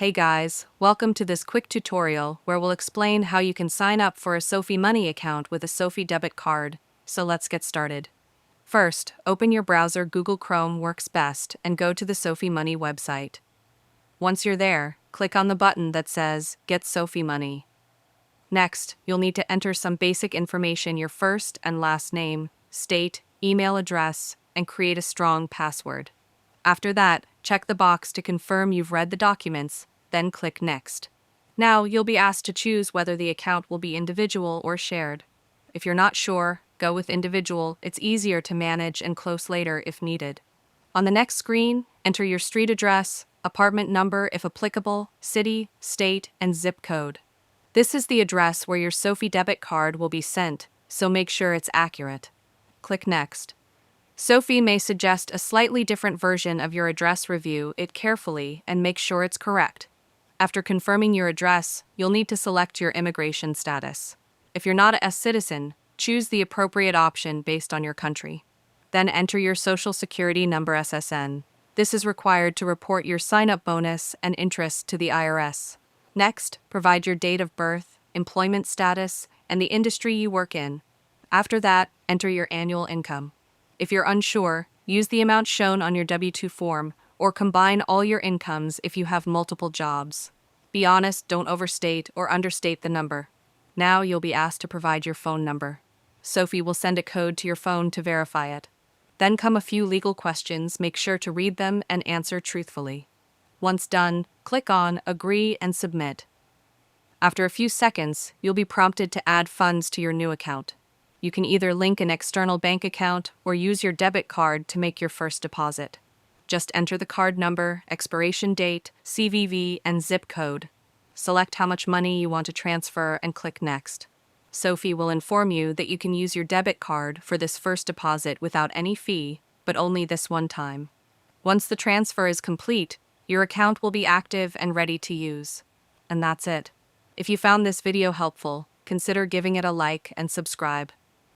Hey guys, welcome to this quick tutorial where we'll explain how you can sign up for a Sofi Money account with a Sofi debit card. So let's get started. First, open your browser. Google Chrome works best and go to the Sofi Money website. Once you're there, click on the button that says Get Sofi Money. Next, you'll need to enter some basic information: your first and last name, state, email address, and create a strong password. After that, check the box to confirm you've read the documents, then click Next. Now, you'll be asked to choose whether the account will be individual or shared. If you're not sure, go with individual. It's easier to manage and close later if needed. On the next screen, enter your street address, apartment number if applicable, city, state, and zip code. This is the address where your Sofi debit card will be sent, so make sure it's accurate. Click Next. Sofi may suggest a slightly different version of your address. Review it carefully and make sure it's correct. After confirming your address, you'll need to select your immigration status. If you're not a US citizen, choose the appropriate option based on your country. Then enter your Social Security number (SSN). This is required to report your sign-up bonus and interest to the IRS. Next, provide your date of birth, employment status, and the industry you work in. After that, enter your annual income. If you're unsure, use the amount shown on your W-2 form or combine all your incomes if you have multiple jobs. Be honest, don't overstate or understate the number. Now you'll be asked to provide your phone number. Sofi will send a code to your phone to verify it. Then come a few legal questions. Make sure to read them and answer truthfully. Once done, click on Agree and Submit. After a few seconds, you'll be prompted to add funds to your new account. You can either link an external bank account or use your debit card to make your first deposit. Just enter the card number, expiration date, CVV, and zip code. Select how much money you want to transfer and click Next. Sofi will inform you that you can use your debit card for this first deposit without any fee, but only this one time. Once the transfer is complete, your account will be active and ready to use. And that's it. If you found this video helpful, consider giving it a like and subscribe.